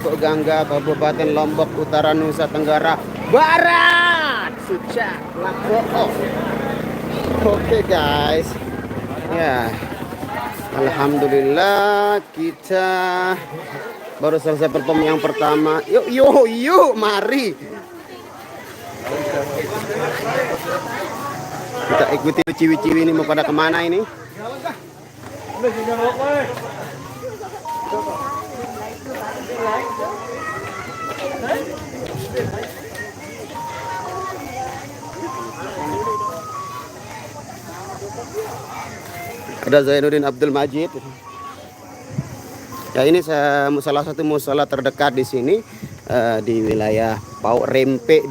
Gangga, Kabupaten Lombok Utara, Nusa Tenggara Barat. Suca Lako'o. Oke guys. Ya. Alhamdulillah kita baru selesai perform yang pertama. Yuk, mari. Kita ikuti ciwi-ciwi ini mau pada kemana ini? Ada Zainuddin Abdul Majid. Ya ini salah satu musola terdekat di sini di wilayah Pau Rempe,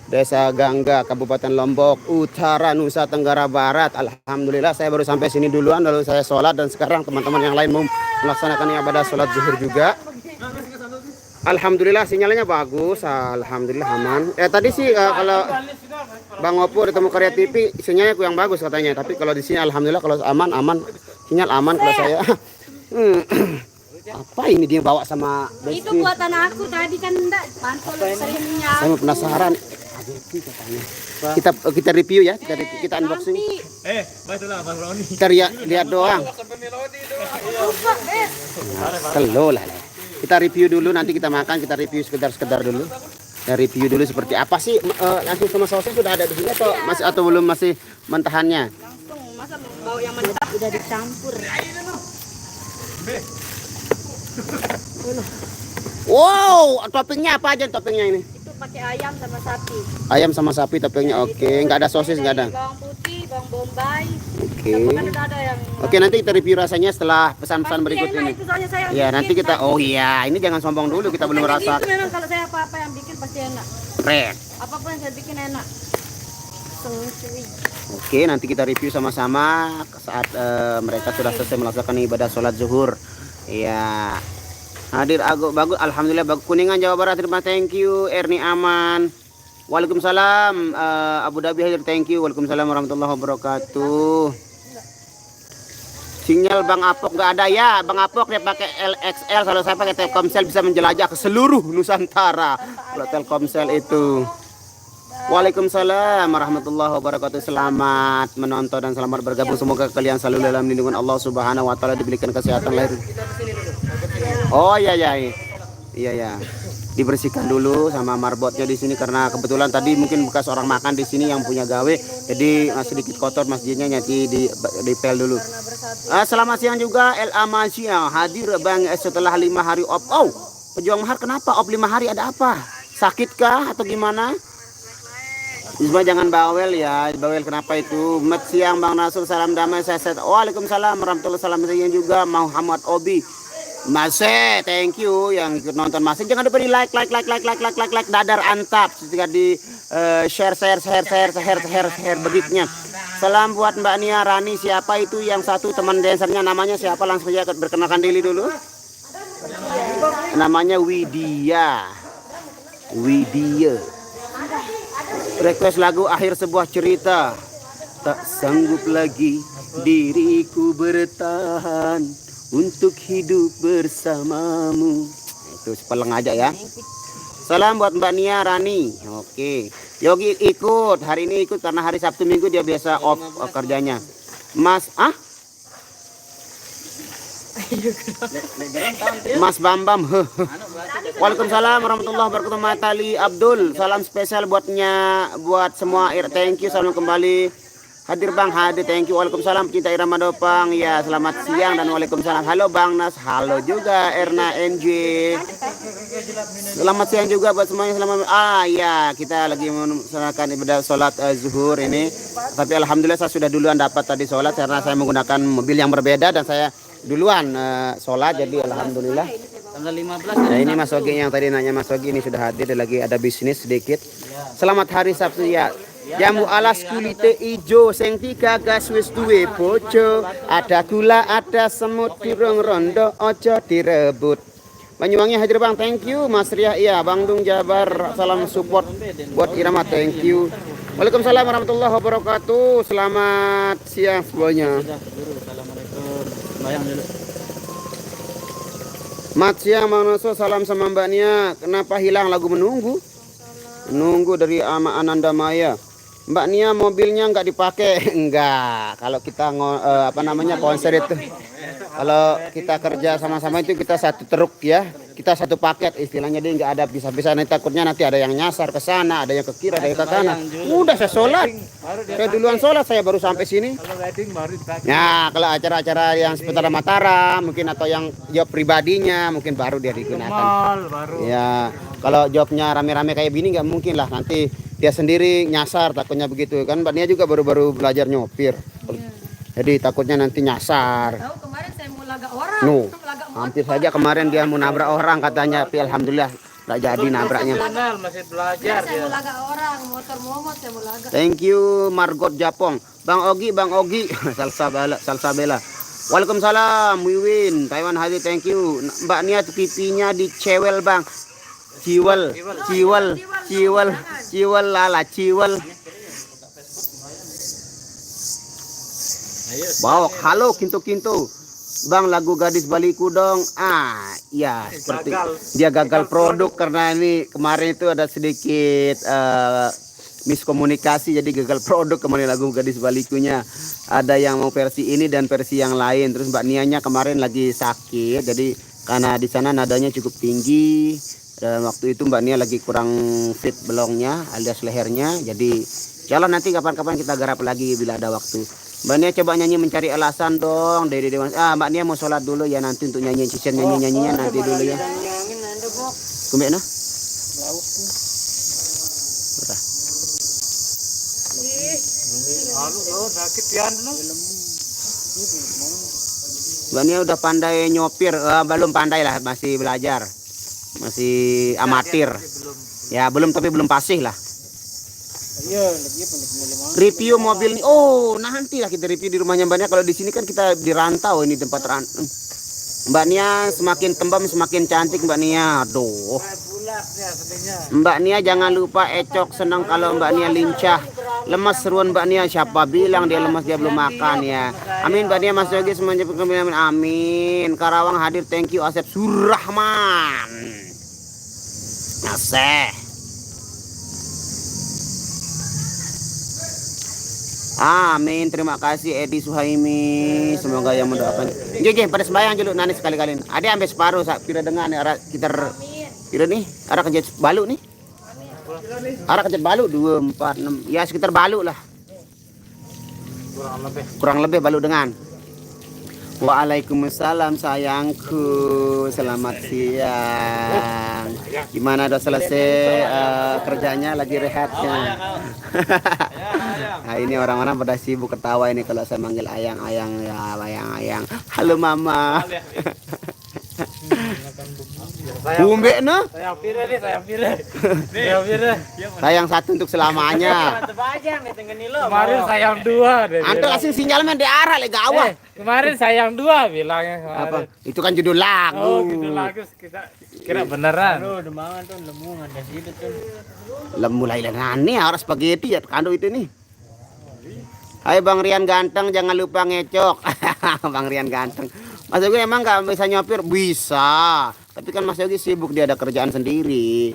Desa Gangga, Kabupaten Lombok Utara, Nusa Tenggara Barat. Alhamdulillah saya baru sampai sini duluan, lalu saya sholat dan sekarang teman-teman yang lain mau melaksanakan ibadah sholat zuhur juga. Alhamdulillah sinyalnya bagus, alhamdulillah aman. Tadi sih kalau Bang Opo ketemu Karya TV sinyalnya kurang bagus katanya, tapi kalau di sini alhamdulillah kalau aman, sinyal aman kalau saya. Apa ini dia bawa sama Besti? Itu buatan aku tadi kan enggak pantol seringnya. Saya mau penasaran. Kita review ya, kita unboxing. Kita lihat doang. Kelola. Kita review dulu, nanti kita makan, kita review sekedar dulu. Kita review dulu seperti apa sih, langsung sama sausnya sudah ada di sini atau belum, masih mentahannya? Langsung, masa bau yang mentah udah dicampur. Wow, toppingnya apa aja toppingnya ini? Itu pakai ayam sama sapi. Ayam sama sapi toppingnya, oke. Nggak ada sosis, nggak ada? Bawang putih, bawang bombay. Oke. Kan udah ada yang... Oke, nanti kita review rasanya setelah pesan-pesan berikut ini. Ya, nanti kita, oh iya, ini jangan sombong dulu, kita belum rasa. Itu memang kalau saya apa-apa yang bikin pasti enak. Keren. Apapun yang saya bikin enak. Sengsui. Oke, nanti kita review sama-sama saat mereka sudah selesai melaksanakan ibadah sholat zuhur. Iya. Hadir bagus, alhamdulillah bagus. Kuningan Jawa Barat, terima thank you. Erni aman. Waalaikumsalam. Abu Dhabi hadir, thank you. Waalaikumsalam warahmatullahi wabarakatuh. Sinyal Bang Apok nggak ada ya. Bang Apok dia pakai LXL, kalau saya pakai Telkomsel bisa menjelajah ke seluruh Nusantara. Kalau Telkomsel itu. Waalaikumsalam warahmatullahi wabarakatuh. Selamat menonton dan selamat bergabung. Semoga kalian selalu dalam lindungan Allah Subhanahu wa taala, diberikan kesehatan lahir. Oh iya. Dibersihkan dulu sama marbotnya di sini karena kebetulan tadi mungkin bekas orang makan di sini yang punya gawe, jadi sedikit kotor masjidnya, nanti dipel dulu. Selamat siang juga El Amasya hadir Bang setelah 5 hari off. Oh, pejuang mahar kenapa off 5 hari, ada apa? Sakitkah atau gimana? Isma jangan bawel ya, bawel kenapa itu? Mat siang Bang Nasur, salam damai sehat. Waalaikumsalam warahmatullahi wabarakatuh. Juga Muhammad Obi. Masih, thank you yang ikut nonton Masih. Jangan lupa di like, dadar antap. Ketika di share begitnya. Salam buat Mbak Nia Rani. Siapa itu yang satu teman dancernya, namanya siapa? Langsung saja berkenalkan diri dulu. Namanya Widya. Request lagu akhir sebuah cerita. Tak sanggup lagi diriku bertahan untuk hidup bersamamu. Itu sepeleng aja ya. Salam buat Mbak Nia Rani. Oke. Yogi ikut. Hari ini ikut karena hari Sabtu Minggu dia biasa off kerjanya. Mas Bambam. Waalaikumsalam warahmatullahi wabarakatuh. Matali Abdul. Salam spesial buat semua. Thank you. Salam kembali. Hadir Bang, hadir, thank you. Waalaikumsalam pecinta Irama Dopang. Ya, selamat siang dan waalaikumsalam. Halo Bang Nas, halo juga Erna NJ. Selamat siang juga buat semuanya. Selamat. Ya, kita lagi melaksanakan ibadah sholat zuhur ini. Tapi alhamdulillah saya sudah duluan dapat tadi sholat karena saya menggunakan mobil yang berbeda dan saya duluan sholat, jadi alhamdulillah. Tanggal 15. Nah ini Mas Ogi yang tadi nanya, Mas Ogi ini sudah hadir, lagi ada bisnis sedikit. Selamat hari Sabtu ya. Jamu alas kulite ijo sing digagas wis duwe bojo, ada gula ada semut durung rondo ojo direbut. Banyuwangi hadir Bang, thank you. Mas Ria iya, Bandung Jabar, salam support buat Irama, thank you. Waalaikumsalam warahmatullahi wabarakatuh. Selamat siang semuanya. Assalamualaikum. Bayang dulu. Mat siang Bang Noso, salam sama Mbak Nia. Kenapa hilang lagu menunggu? Menunggu dari Ananda Maya. Mbak Nia mobilnya nggak dipakai. Enggak. Kalau kita apa namanya konser itu. Kalau kita kerja sama-sama itu kita satu truk ya. Kita satu paket istilahnya, dia nggak ada bisa-bisa, nanti takutnya nanti ada yang nyasar ke sana, ada yang ke kiri, ada yang ke kanan. Udah saya sholat. Saya duluan sholat, saya baru sampai sini. Nah, kalau acara-acara yang seputar Mataram mungkin atau yang job pribadinya mungkin baru dia digunakan. Ya, kalau jobnya rame-rame kayak gini nggak mungkin lah, nanti dia sendiri nyasar takutnya begitu kan. Mbak Nia juga baru-baru belajar nyopir. Jadi takutnya nanti nyasar. Tahu kemarin saya mau laga orang. No, hampir saja kemarin dia mau nabrak orang katanya, tapi alhamdulillah nggak jadi nabraknya. Masih belajar Saya mau laga orang, motor momot saya mau laga. Thank you Margot Japong. Bang Ogi. Salsa Bella. Waalaikumsalam Wiwin. Taiwan Hadi, thank you. Mbak Nia pipinya dicewel Bang. Ciwel lala ciwel. Bawok, halo kinto. Bang, lagu Gadis Baliku dong. Ya seperti dia gagal produk karena ini kemarin itu ada sedikit miskomunikasi, jadi gagal produk kemarin lagu Gadis Balikunya. Ada yang mau versi ini dan versi yang lain. Terus Mbak Nianya kemarin lagi sakit, jadi karena di sana nadanya cukup tinggi. Dan waktu itu Mbak Nia lagi kurang fit belongnya alias lehernya. Jadi jalan nanti kapan-kapan kita garap lagi bila ada waktu. Mbak Nia coba nyanyi Mencari Alasan dong dari Dewan. Mbak Nia mau sholat dulu ya nanti untuk nyanyi cicen nyanyinya nanti dulu ya. Kumbek no? Mbak Nia udah pandai nyopir, belum pandai lah, masih belajar, masih amatir. Ya belum, tapi belum fasih lah. Review mobil nih, nanti lah kita review di rumahnya Mbak Nia. Kalau di sini kan kita di rantau, ini tempat rantau. Mbak Nia semakin tembam semakin cantik Mbak Nia. Aduh. Mbak Nia jangan lupa ecok senang kalau Mbak Nia lincah. Lemas seruan Mbak Nia, siapa bilang dia lemas, dia belum makan ya. Amin Mbak Nia, Mas Yogi semuanya amin. Amin. Karawang hadir, thank you Asep Surahman. Naseh. Amin, terima kasih Edi Suhaimi, semoga yang mendoakan. Gege pada sembahyang dulu nani sekali-kali. Ada ambil separuh pira dengan arah kita pira nih, arah kerja balu nih. Arah kerja balu 2 4 6 ya sekitar balu lah. Kurang lebih balu dengan. Waalaikumsalam sayangku, selamat siang. Gimana udah selesai kerjanya, lagi rehatnya? Nah ini orang-orang pada sibuk ketawa ini kalau saya manggil ayang-ayang ya, ayang-ayang. Halo mama. Kumbe no? Sayang satu untuk selamanya. Kemarin sayang 2. Antum asing sinyal main di arah le gawah. Kemarin sayang 2 bilangnya kemarin. Apa? Itu kan judul lagu. Oh, gitu lagu kita kira beneran. Lemu lailan nih harus spaghetti ya kando itu nih. Hai Bang Rian ganteng, jangan lupa ngecok. Bang Rian ganteng. Mas Yogi emang nggak bisa nyopir? Bisa. Tapi kan Mas Yogi sibuk, dia ada kerjaan sendiri.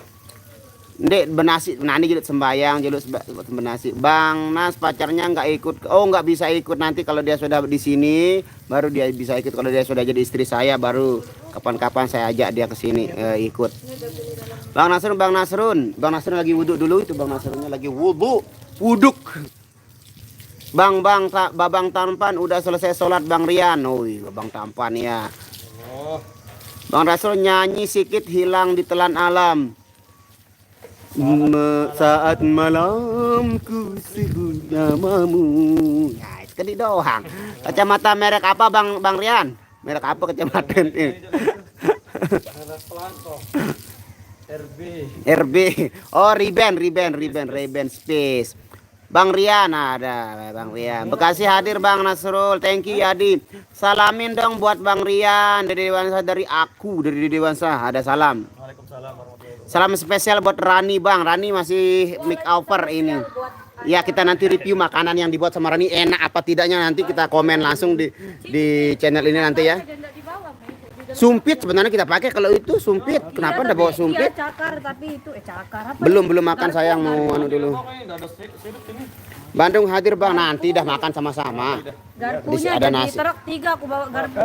Ndek benasi, nani jadi sembayang, jadi benasi. Bang Nas pacarnya nggak ikut. Oh nggak bisa ikut, nanti kalau dia sudah di sini baru dia bisa ikut. Kalau dia sudah jadi istri saya baru kapan-kapan saya ajak dia ke sini ikut. Bang Nasrun lagi wudhu dulu itu. Bang Nasrunnya lagi wuduk. Babang Tampan udah selesai sholat Bang Rian. Babang Tampan ya. Bang Rasul nyanyi sikit hilang ditelan alam. Saat malam ku sebut namamu. Ya itu kan doang. Kacamata merek apa Bang Rian? Merek apa kacamata ini? RB. Oh Ray-Ban Space. Bang Rian ada, Bang Rian. Bekasi hadir Bang Nasrul. Thank you Yadi. Salamin dong buat Bang Rian dari Dewansa, dari aku dari Dewansa. Ada salam. Salam spesial buat Rani Bang. Rani masih make over ini. Ya kita nanti review makanan yang dibuat sama Rani enak apa tidaknya, nanti kita komen langsung di channel ini nanti ya. Sumpit sebenarnya kita pakai kalau itu sumpit. Kenapa Iya, ndak bawa tapi- sumpit? Iya, cakar tapi itu cakar apa? Belum makan sayang mau anu dulu. Bandung hadir Bang, nanti dah makan sama-sama. Garpunya Ada jadi nasi. truk 3 aku bawa garpu.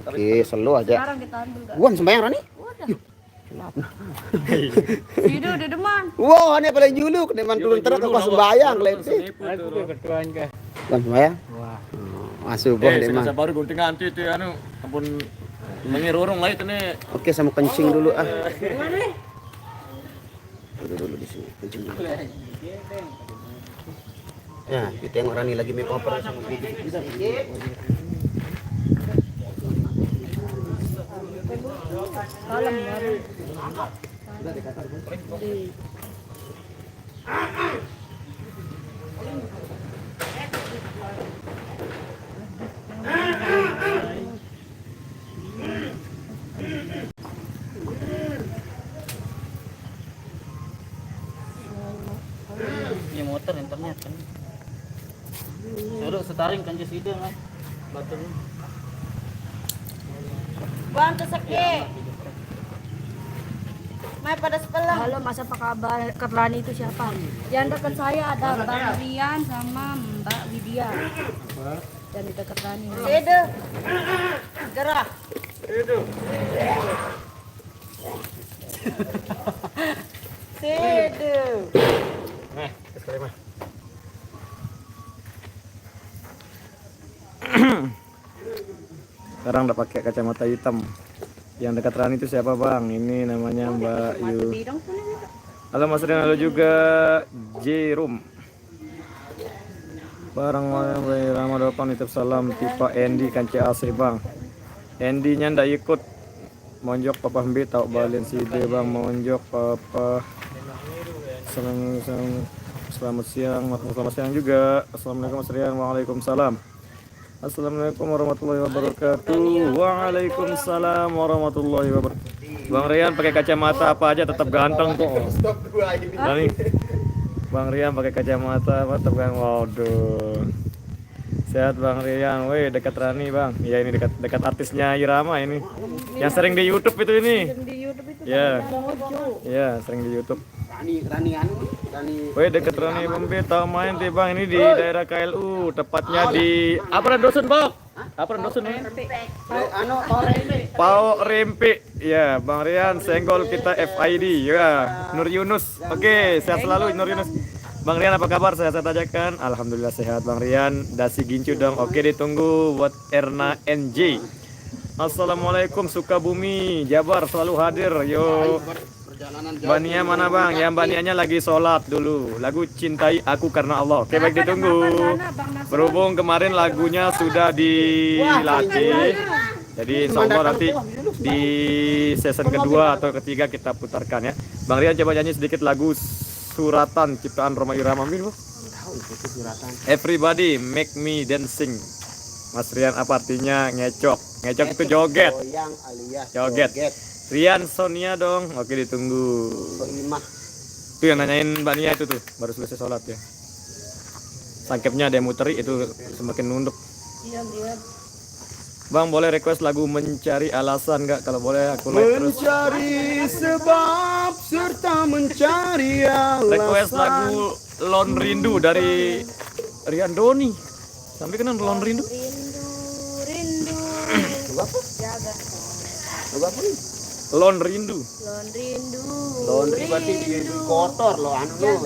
Oke, selalu aja. Sekarang kita ambil garpu. Wan sembayang Rani? Udah. Itu udah deman. Wow, ini paling juluk, deman turun terus aku sembayang lete. Aku tuh ketuaan ke. Wan sembayang? Wah. Masuk boh deman. baru gunting anti itu anu ampun mengirurung lah itu nih. Oke, sama kencing dulu ah. Dulu di sini, kencing dulu. Ya, kita yang Rani lagi make over sama bisa. Kalem ya. Ini motor internet kan. Suruh setaring kan sidang kan. Batur. Bang keseke. Mai pada sebelah. Halo, Mas apa kabar? Ketlani itu siapa? Yang dekat saya ada Bang Rian sama Mbak Widya. Yang di dekat Rani. Sede. Gerah. Sede. Sekali mah. Sekarang udah pakai kacamata hitam. Yang dekat Rani itu siapa Bang? Ini namanya Mbak Yu. Bidang sini. Halo Mas Rian, halo juga Jerum. Barang Ramadan nitip salam tipe Andy kanci AC Bang. Andy nya ndak ikut. Monjok Papa Mbe tau balen si De Bang monjok Papa. Selamat siang, selamat siang juga. Assalamualaikum Mas Rian, waalaikumsalam. Assalamualaikum warahmatullahi wabarakatuh. Waalaikumsalam warahmatullahi wabarakatuh. Bang Rian pakai kacamata apa aja tetap ganteng kok. Rani. Bang Rian pakai kacamata apa tetap ganteng. Waduh. Sehat Bang Rian. Woi, dekat Rani Bang. Ya ini dekat artisnya Irama ini. Yang sering di YouTube itu ini. Di YouTube itu. Ya. Mojo. Ya, sering di YouTube. Rani anu, Rani. Woi, dekat Rani Bambe tahu main tuh Bang, ini di daerah KLU, tepatnya di apa dosen Bang? Apa dosen ini? Anu Pao Rempe. Ya, Bang Rian senggol kita FID. Ya, Nur Yunus. Oke, sehat selalu Nur Yunus. Bang Rian apa kabar? Sehat aja kan? Alhamdulillah sehat Bang Rian. Dasi gincu dong. Oke, ditunggu buat Erna NJ. Assalamualaikum Sukabumi, Jabar selalu hadir. Yo. Bania mana Bang? Yang Banianya lagi sholat dulu. Lagu Cintai Aku Karena Allah. Oke, baik ditunggu. Berhubung kemarin lagunya sudah dilatih, jadi insya Allah nanti di season kedua atau ketiga kita putarkan ya. Bang Rian coba nyanyi sedikit lagu Suratan ciptaan Roma Irama. Everybody make me dancing. Mas Rian apa artinya ngecok? Ngecok itu joget. Goyang alias Joget. Rian Sonia dong. Oke, ditunggu. Imah. Itu yang nanyain Mbak Nia itu tuh, baru selesai sholat ya. Sangkepnya ada yang muteri itu semakin nunduk. Iya, iya. Bang, boleh request lagu Mencari Alasan nggak? Kalau boleh aku like terus. Mencari sebab serta mencari alasan. Request lagu Lon Rindu dari Rian Doni. Sampai kenal Lon Rindu? Rindu. Lagu apa? Jaga. Lagu apa nih? Lon Rindu. Lon rindu. Laundry berarti di kotor loh anu lo.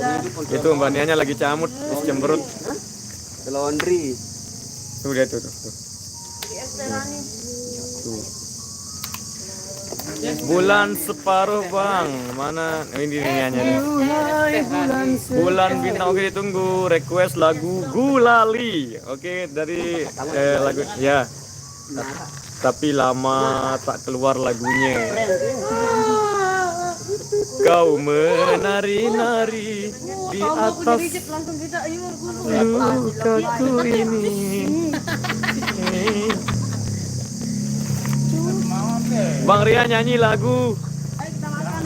Itu Mbak Nianya lagi camut, cemberut. Laundry. Tuh dia tuh. Bulan separuh Bang, mana ini nyanyi nih. Bulan bintang, oke ditunggu. Request lagu Gulali, oke dari lagu ya. Tapi lama tak keluar lagunya. Kau menari-nari di atas Langsung kita lukaku ini. Bang Ria nyanyi lagu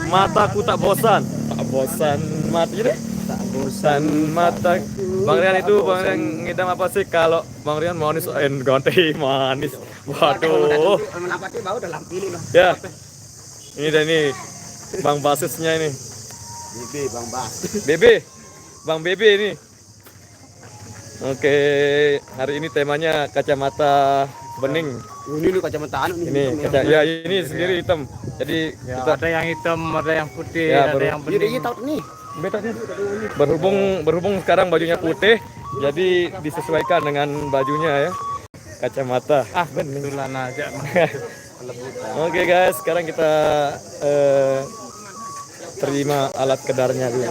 Mataku Tak Bosan. Tak bosan mati deh. Tak bosan mataku Bang Rian itu Bang Rian ngidam apa sih kalau Bang Rian manis ganti manis. Waduh. Kenapa sih bau dalam pilih lah. Ya. Ini dan ini Bang basisnya ini. Bibi Bang Bas. Bebe. Bang Bebe ini. Oke, hari ini temanya kacamata bening. Ini lu kacamata anu Ini ya ini sendiri hitam. Jadi Ya, kita ada yang hitam, ada yang putih, Ya, ada baru- yang Jadi bening. ini tahu nih. betanya berhubung sekarang bajunya putih, jadi disesuaikan dengan bajunya ya. Kacamata. Ah, betulan aja. Oke guys, sekarang kita terima alat kedarnya dulu.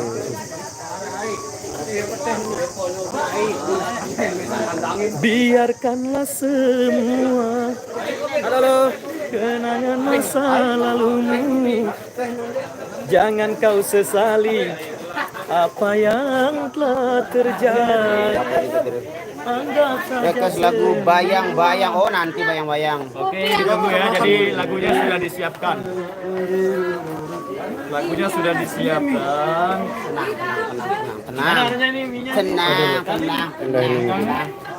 Biarkanlah semua kenangan masa lalumu, jangan kau sesali apa yang telah terjadi. Anggap saja Request lagu bayang-bayang. Oh nanti bayang-bayang. Oke, ditunggu ya. Jadi lagunya sudah disiapkan. Lagunya sudah disiapkan. Tenang. ini minyak. Tenang.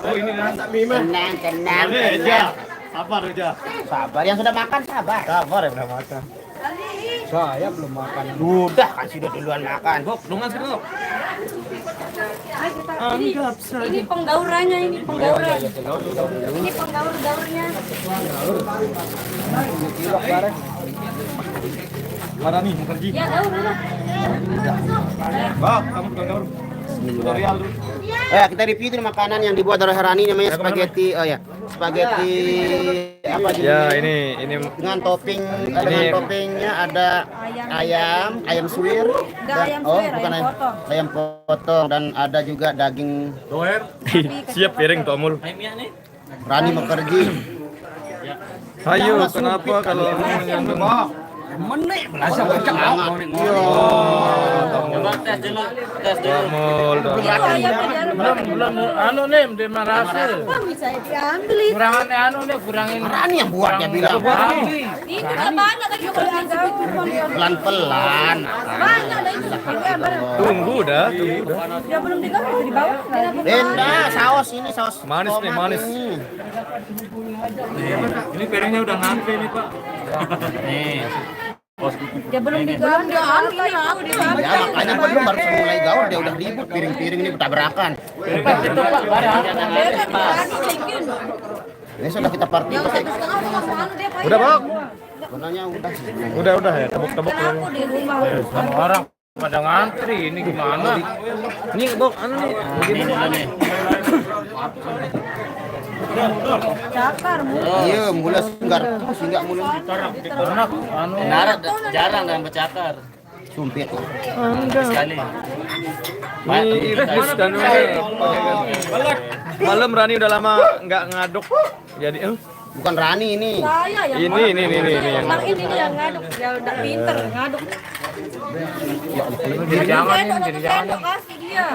Oh, ini rasa mie mah. Tenang. Eja. Sabar aja. Sabar. Yang sudah makan sabar. Sabar ya udah makan. Saya belum makan. Udah kan sudah duluan makan. Bok, lungan sih, Bok. Anggap saja. Ini penggaurannya, ini penggaurnya. Ini penggaur-gaurnya. Mana nih kerja? Ya, gaur lah. Bok, kamu gaul. Tutorial dulu. Kita review itu makanan yang dibuat oleh Rani namanya spaghetti. Oh ya, spaghetti apa Ya, judulnya? ini Dengan toppingnya ada ayam suwir, ayam suwir, bukan ayam potong. ayam potong dan ada juga daging. siap piring tomul. Rani Mekerji. Ayo, kenapa kalau menyandung? Tomul. Itu ayamnya dari Belum anu nih, dia merasa. apa bisa diambil itu? Kurangannya anu nih, kurangin. Rani yang buat dia bilang. Itu udah banyak lagi kalau digaur. Pelan-pelan. Banyak ada itu. Tunggu dah. Dia belum digaur, bisa dibawa. Denda, saus ini saus. Manis nih, tomat manis. ini. Ini piringnya udah ngantri nih, Pak. Dia belum digaur, dia ambil itu. Ya makanya belum baru mulai gaul dia udah ribut piring-piring ini bertabrakan. Beda bikin. Ini sudah kita party. Yang 1,5 sama anu dia Pak. Udah, Bok. Sebenarnya udah sih. Udah ya, tebuk-tebuk. Aku di rumah. Sama orang pada ngantri, ini gimana? Nih, Bok, anu nih. Cakar mu. Iya, mulai senggar enggak mulai Anak, anu. Jarang kan bercakar. sumpit. Sekali. Nih, Iris dan malam Rani udah lama nggak ngaduk. Jadi, Bukan Rani ini. Saya yang ini Bang ini nih yang ngaduk, dia udah pinter ngaduk. Jangan, Sendok, jadi jangan. sendok kasih dia.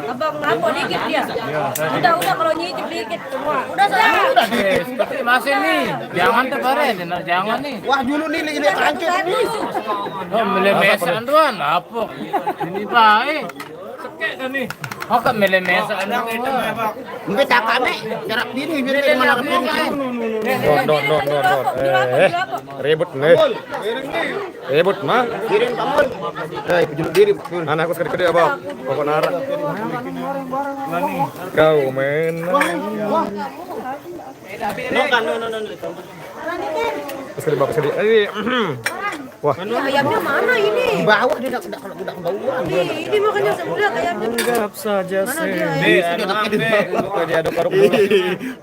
Abang napo dikit dia. Udah kalau nyicip dikit semua. Udah saya. Seperti masih nih, jangan terbaren, jangan nih. Wah, dulu nih ini hancur ini. Oh, melemesan tuan, apa? Ini baik. Sekek kan nih. Oh, kan melemesan. Mungkin tak kami jarak diri biar dari mana ke piring. Don. Ribut nih. Ribut mah. Piring kamu. Pejuluk diri. Anakku sekali-kali apa? Pokok nara. Kau main. Sekali bapak sekali. Wah. Ayamnya mana ini? Bawah dia tidak kebauan. Ini makanya saya lihat ayamnya. Anggap saja sih. Dia ada paruh.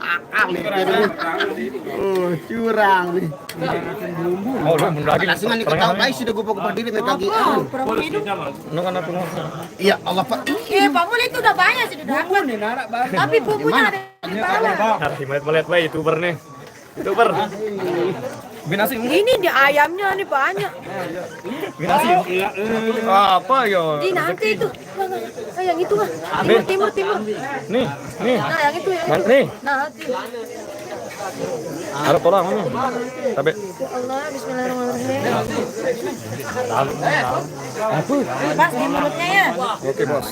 Akal nih. Curang nih. Oh, lu mendaging. Langsung nih ketahui baik sudah gopok-gopok diri nih tadi. Nu kan aku nu. Iya, Allah Pak. Pak Mul itu udah banyak sih udah. Tapi bumbunya ada di bawah. Harus melihat baik youtuber nih. Youtuber. Binasi. Ini di ayamnya nih banyak. Binasi. Apa ya? Di nanti itu. Yang itu mah. Timur. Nih. Nah, yang itu ya. Nih. Nah, Harap tolong ini. Tapi Allah, bismillahirrahmanirrahim. Pas di mulutnya ya. oke bos.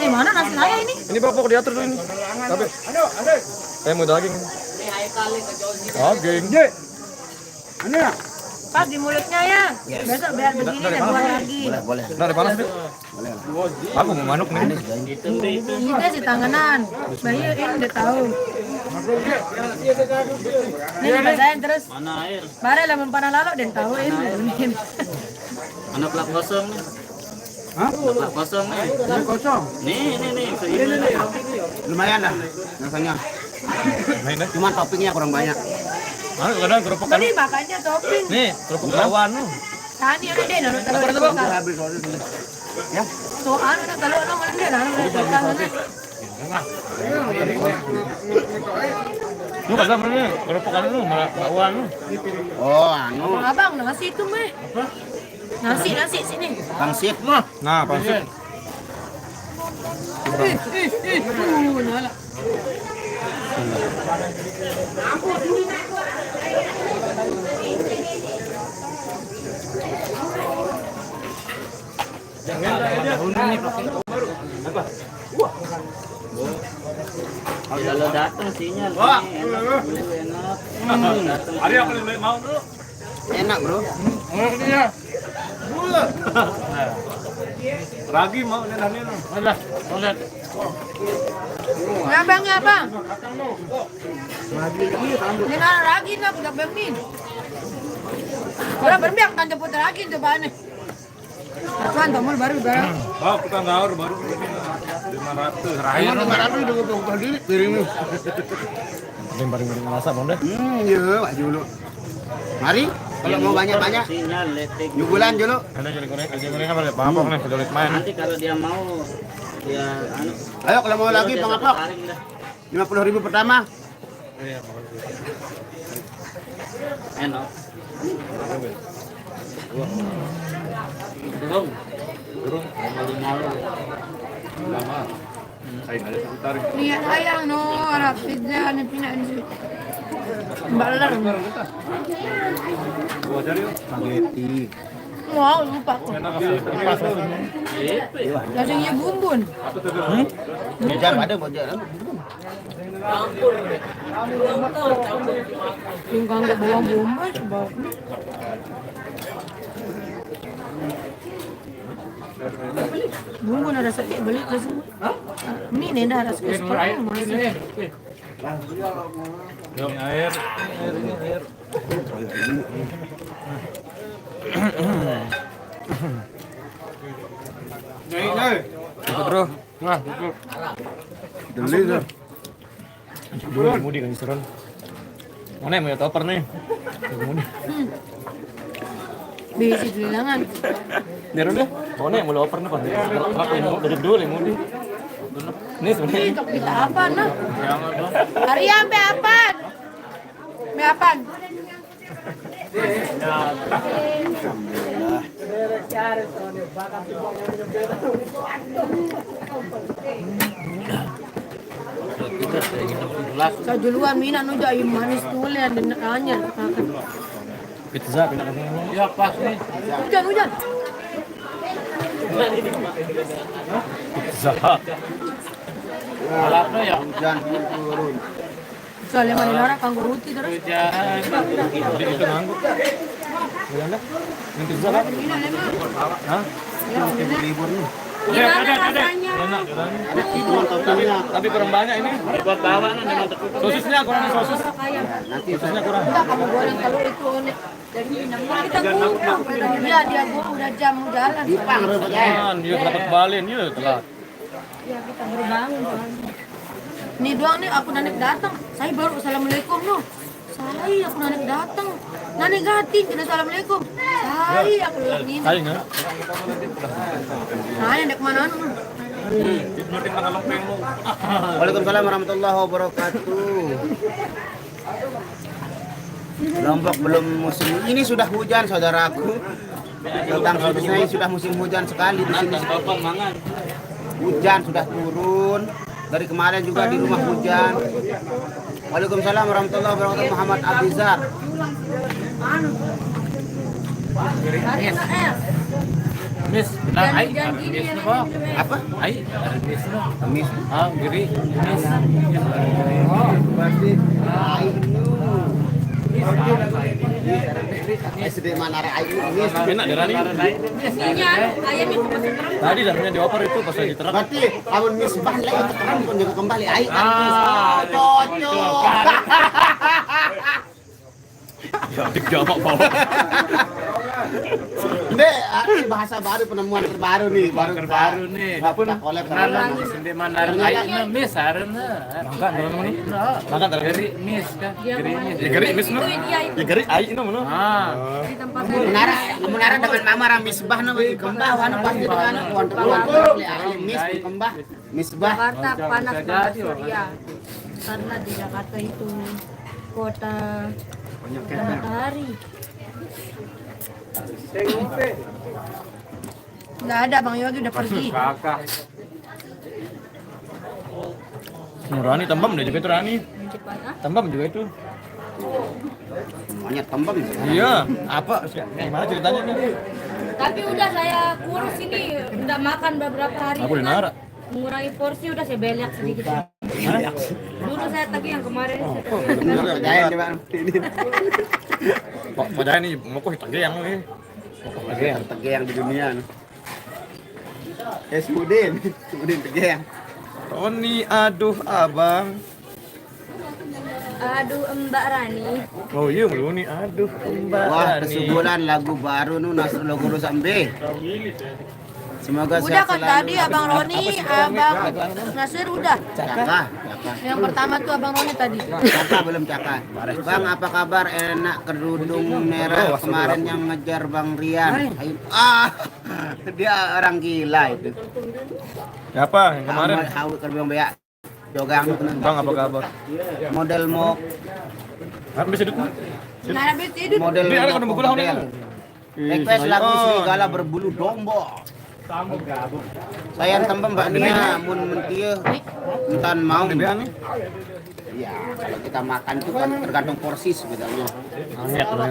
Mana nasi saya ini? Ini bapak diatur dulu ini. Tapi saya mau daging. Daging. Pas di mulutnya ya. Besok biar begini dan buat lagi. Nah, ada panas nih. Aku mau manuk nih. Ini sih tanganan. Bayi ini udah tahu. Ini dibasahin terus. Mana air? Bare lamun panah lalu dan tahu ini. Anak lap kosong nih. Hah? Lap kosong nih. Kosong. Nih. Ini. Lumayan dah rasanya. Main deh. Cuma toppingnya kurang banyak. Mana kadang kerupuk kan. Beli makanya topping. Nih, kerupuk lawan lu. Tani udah deh naruh telur. Ya. Soalnya udah telur lo mana deh naruh telur. Lu kagak pernah kerupuk kan lu lawan lu. Oh, anu. Abang nasi itu meh. Nasi sini. Pangsit. Nah, pangsit. Nala. Kalau datang sinyal. Enak. Hari aku lebih mau dulu. Enak, Bro. Ragi mau nih. Alah, lihat. Ngabang. Ini nara lagi nak udah bermin. Udah berbiak kan jemput lagi coba nih. Kan tomol baru. Oh, kita ngawur baru 500. Ayo 500 udah gua diri piring lu. Paling ngerasa mau deh. Iya, Pak Julu. Mari, kalau mau banyak-banyak, Sinyal letik. nyugulan dulu. Ada jadi goreng apa deh? Paham nih, kedolit main. Nanti kalau dia mau ya anu. Ayo kalau mau lagi Bang Apok. Taring dah. 50.000 pertama. Enak. Durung. Malu-malu. Lama. Kain aja seputar. Lihat ayang no, harap pizza nih pindahin sih. Balar. Gua cari yuk. Spaghetti. Wow, lupa aku. Enak apa? Langsungnya bumbun. Jajan ada buat jalan. Yung kang bawang bombay, sebab. Bumbun ada sakit balik ke sini. Ini nenda ada sakit sekarang. Ini air. Bro. Nah, Beli tuh. Mudi kan diseron. Mana yang mau topper nih? Mudi. Besi tulangan. Dari deh. Mana yang mau oper nih, Pak? Dari dulu nih Mudi. Ini sebenarnya. Ini untuk kita apa, nah? Hari sampai apa? Sampai apa? Sa duluan mina no jay manis tulen dan anyar. Pizza pindah ke Ya pas nih. Hujan. Pizza. Alatnya ya. Hujan turun. Soalnya mana kanggo ruti terus. Hujan. Jadi itu nganggut. Gimana? Ini pizza kan? Mina lemah. Hah? Libur nih. Gimana rasanya? Enak. Ada tidur totalnya. Tapi kurang banyak ini. Buat bawa nih dengan tertutup. Sosisnya kurang sosis. Nanti Sosisnya kurang. Kita kamu goreng kalau itu dari Minang. Kita kurang. Iya dia gua udah jam jalan. Dipang rupanya. Kan, yuk dapat balin yuk telat. Ya kita berbangun. Nih doang nih aku nanik datang. Saya baru assalamualaikum no. Saya aku nanik datang. Nanik gatin kena assalamualaikum. Saya aku nih. Kain ya. Nah, yang dek mana no? Waalaikumsalam warahmatullahi wabarakatuh. Lombok belum musim. Ini sudah hujan saudaraku. Tentang ini sudah musim hujan sekali di sini. Bapak mangan. Hujan sudah turun. Dari kemarin juga di rumah hujan. Waalaikumsalam warahmatullahi wabarakatuh. Muhammad Abizar. Mis, bilang ai, mis no. Apa? Ai, mis no. Amis. Ah, giri, mis. Berarti SD Manara Ayu Amis. Enak darani. Isinya ayam itu masuk terus. Tadi darahnya dioper itu pas lagi terang. Berarti tahun misbah lagi terang pun juga kembali Ayu kan. Cocok. Ya, dijawab bawa. Ini bahasa baru, penemuan terbaru nih, Baru nih. Apun kolab Nang sende manar ai na mis harena. Mangkat teman-teman. Nah, Mangkat dari giri mis kan. Giri mis. ya geri mis no. Itu dia itu Ya geri ai no no. Ah, di tempat saya. Menara dengan nama misbah nama kembah wana pasti dengan kuan oleh ahli kembah misbah. Jakarta panas banget Surya. Karena di Jakarta itu kota matahari. Nggak ada, Bang Yogi udah pergi. kakak. Nurani tembam deh juga itu Rani. Cepat, ah? Tembam juga itu. Semuanya tembem. Iya, apa? Gimana ceritanya nih? Tapi udah saya kurus ini, udah makan beberapa hari. Aku di kan. Nara. Mengurangi porsi udah saya belak sedikit. Dulu saya tadi yang kemarin saya Percaya coba ini. Kok padahal ini mau kok tagih yang nih. Tegeang, tegeang di dunia. Sudin tegeang. Tony, aduh abang. aduh Mbak Rani. Oh iya belum nih, aduh mbak. Wah, Rani. kesuburan lagu baru nu Nasrullah Guru Sambe. Semoga Udah sehat kan selalu. tadi Abang Roni, Abang Nasir udah. Caka. Yang pertama tuh Abang Roni tadi. Caka belum caka. Bang, apa kabar? Enak kerudung merah kemarin yang ngejar Bang Rian. Ayo. Dia orang gila itu. Siapa yang kemarin? Tahu kerudung beak. Jogang Bang apa kabar? model mau Apa bisa duduk? Nah, habis itu model Dia ada kena buku lah, model. Request lagu serigala berbulu domba. Saya tembem Mbak Nia mun mentia entan mau. Debean nih. Ya, kalau kita makan itu kan tergantung porsi sebetulnya.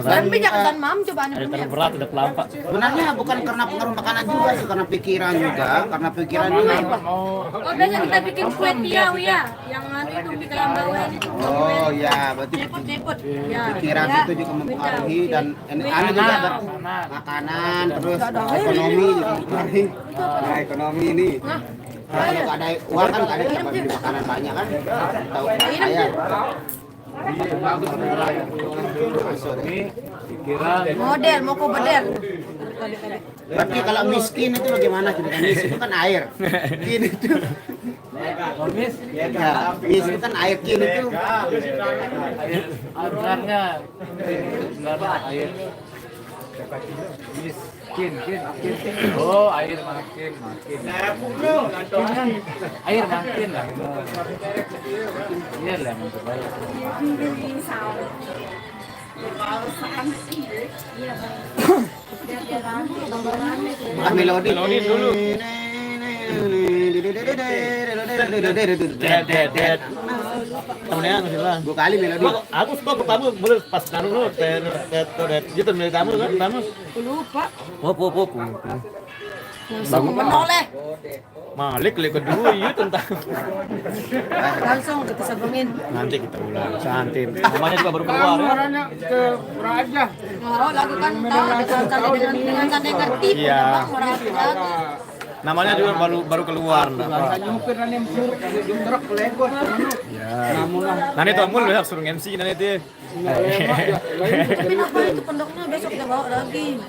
dan pinjakan mam coba Ada terlalu berat, udah kelampak. Sebenarnya bukan karena pengaruh makanan juga sih, karena pikiran juga, karena pikiran juga. Oh, biasa kita bikin kue tiaw ya, yang anu itu kita yang bawa ini. Oh ya, berarti Cepet-cepet. Ya. pikiran Ya. itu juga mempengaruhi dan anu juga makanan terus ekonomi juga mempengaruhi. Nah, ekonomi ini. Kalau nggak ada uang kan nggak ada kita beli makanan banyak kan. Tahu saya. Masuk deh. Model, mau kau bedel. Berarti kalau miskin itu bagaimana ceritanya? Miskin itu kan air. Kin itu. Ya, miskin kan air, kin itu. Sebenarnya air. Kin. Oh, air makin. Air makin lah. Iya lah mencoba. Ah, melodi. Melodi dulu. Dead. Temennya masih lah. 2 kali melodi. Aku suka pertama boleh pas taruh lu gitu milih tamu kan tamu. Lupa. Pop. Langsung menoleh. Malik kali kedua iya tentang Langsung kita sabungin. nanti kita ulang santai. Namanya juga baru keluar ya. Oh, lagu kan tahu dengan sandi ngerti. Iya. Lagu. Namanya juga baru keluar. Ya. Nanti tuh amul besok suruh MC nanti. Tapi apa itu pendoknya besok kita bawa lagi.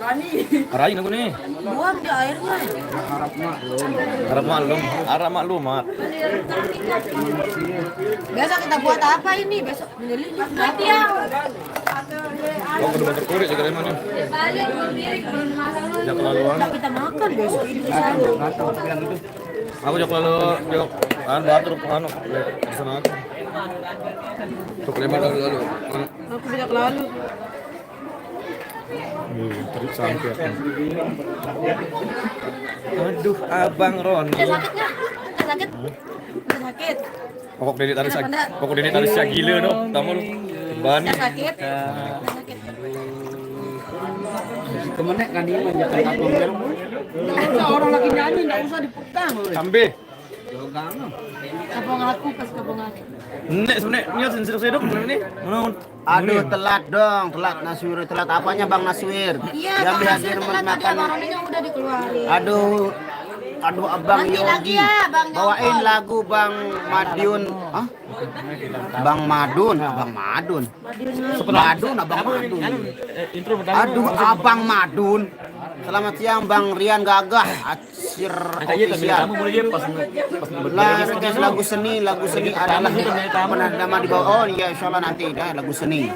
Arahin aku nih. Buang di airnya. Harap maklumat. Besok kita buat apa ini? Besok menjadi nanti ya. Kau udah bentuk kurit juga dari mana? Balik miring belum masak. Jangan kelaluan. Udah kita makan besok ini sahur. Aku jok lalu jok batur anu sana aku. Tuk lebar lalu. Aku tidak lalu. Tadi sampai. Aduh, Abang Roni. Sakit nggak? Sakit? Sakit? Pokok Dedet harus siap gila no. Tamu lu. Ban. Sakit. Kemana kan dia manjakan kakong jarum. Orang lagi nyanyi enggak usah dipegang. Sambil. Kapong aku pas kapong aku. Nek sebenarnya niat sedok ini. Aduh telat dong, telat Naswir, telat apanya Bang Naswir? Iya, Yang Bang dihadir Nasir telat tadi makan. abang udah dikeluarin. Aduh Abang Nanti lagi Yogi. ya, Bang Bawain Yogi. lagu Bang Madiun. Hah? Bang Madun, Abang Madun. Madun, Abang Madun. Intro pertama. Aduh Abang Madun. Selamat siang Bang Rian Gagah, Atsir Official. Kamu mulai pas Guys, lagu seni adalah nama di bawah. Oh iya, insyaallah nanti lagu seni.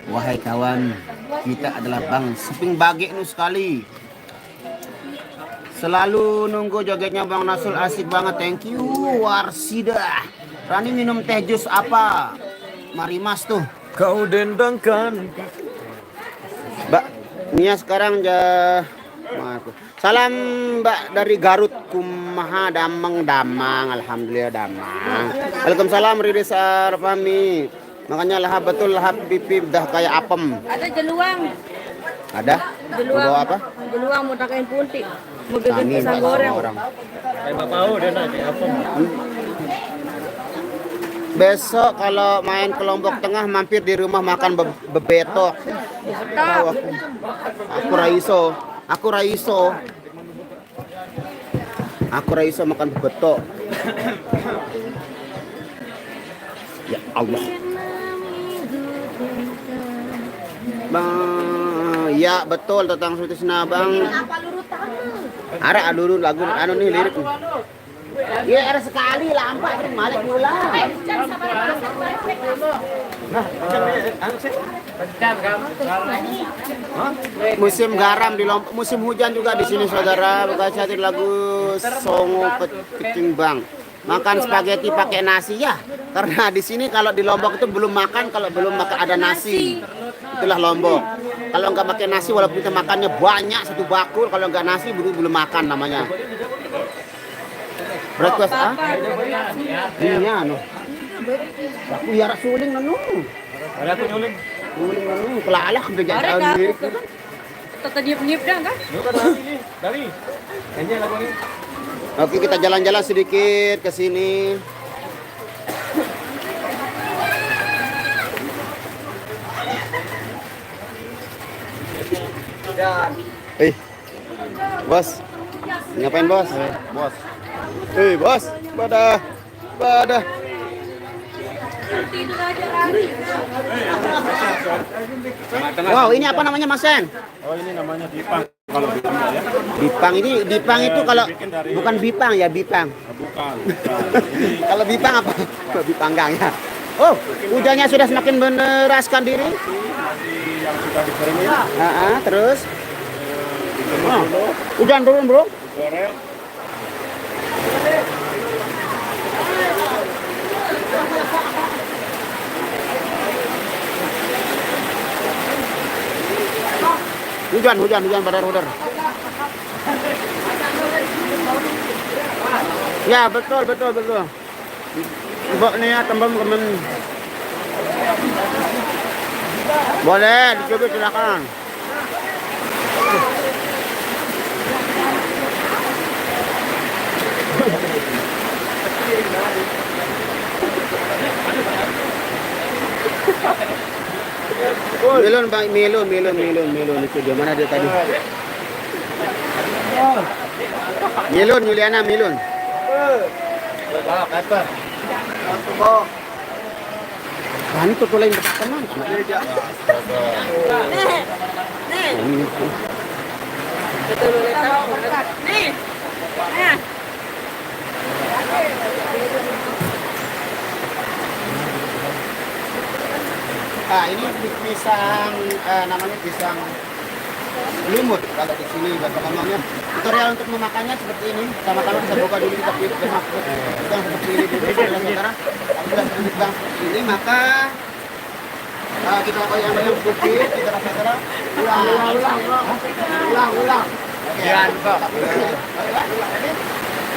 Wahai kawan, kita adalah Bang Seping Bage nu sekali. Selalu nunggu jogetnya Bang Nasul, asik banget. Thank you Warsida. Rani minum teh jus apa? Mari Mas tuh. Kau dendangkan. Mbak, Nia sekarang salam Mbak dari Garut, kumaha damang, alhamdulillah damang. Waalaikumsalam Ridis Arfami. Makanya lahap betul, lahap pipi dah kayak apem. Ada jeluang. Ada? Jeluang. Bawa apa? Jeluang mau takain punti. Mau bikin Amin, pisang Mbak, goreng. sama orang. Kayak Bapak dan kayak apa? Besok kalau main ke Lombok Tengah mampir di rumah makan bebetok. Tahu aku. Aku Raiso makan bebetok. Ya Allah. Bang, ya betul tentang Sutisna Bang. Apa lurut tanah? Ada alurun lagu anu nih lirik. Iya ada sekali lampak itu malik mula. Musim garam di Lombok, musim hujan juga di sini saudara. Bekasi hati lagu Songo Ketimbang. Makan spaghetti pakai nasi ya. Karena di sini kalau di Lombok itu belum makan kalau belum makan ada nasi. Itulah Lombok. Kalau nggak pakai nasi walaupun kita makannya banyak satu bakul, kalau nggak nasi belum makan namanya. Breakfast ah? Iya no. Aku ya rasuling anu. Ada aku nyuling. Suling anu kelalah udah Ada jadi dah. lirik. Tetap niep-niep dah kan? Dari. Kayaknya lagu ini. Oke, kita jalan-jalan sedikit ke sini. Bos. Ngapain, Bos? Bos. Bos, pada. Tidur aja lagi. Wow, ini apa namanya, Mas Sen? Oh, ini namanya Dipang. Kalau Dipang ya. Dipang itu kalau bukan bipang ya, bipang. Bukan. Kalau bipang apa? Bipanggang ya. Oh, hujannya sudah semakin menderaskan diri. Yang sudah dikeringin, Terus. Hujan turun, Bro. goreng. Hujan badar. Ya, betul. Mbok nih ya, tembem kemen. Boleh, dicoba silakan. Melon, Bang, melon itu dia mana dia tadi? Melon, Juliana, melon. Kan itu tuh lain teman. Nih. Nah. Ini pisang namanya pisang lumut kalau di sini bahasa ngomongnya. Tutorial untuk memakannya seperti ini. Sama-sama kita buka dulu, kita pilih pisang seperti ini dulu saudara. Apabila pisang seperti ini maka kita yang sedikit, kita rasa ulang.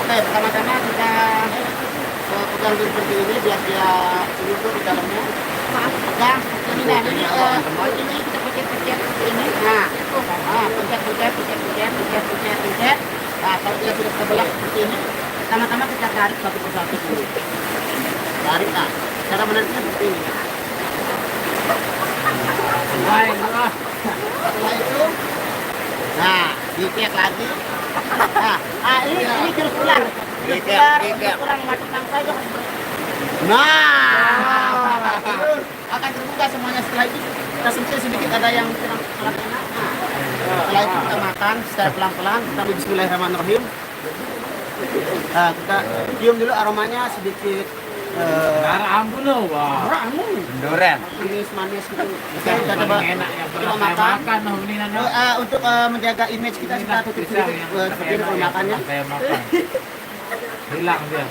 Oke, pertama-tama kita pegang dulu seperti ini biar dia nyukur di dalamnya. Pegang ini nah ini kita pencet ini. Nah, pencet. Nah, kalau dia sudah terbelah seperti ini, sama-sama kita tarik satu persatu dulu. Tarik nah. Cara menariknya seperti ini. Baiklah. Setelah itu, nah, dikek lagi. Nah, ini terus pulang. Terus pulang masukkan saja. Nah, akan terbuka semuanya. Setelah itu kita sentuh sedikit ada yang kurang enak. Setelah itu kita makan secara pelan-pelan. Kita bismillahirrahmanirrahim. Nah, kita cium dulu aromanya sedikit. ampun loh, wah. Durian. Ini manis gitu. Kita coba makan. Untuk menjaga image kita tutup sedikit seperti ini makannya. Saya makan. Hilang dia.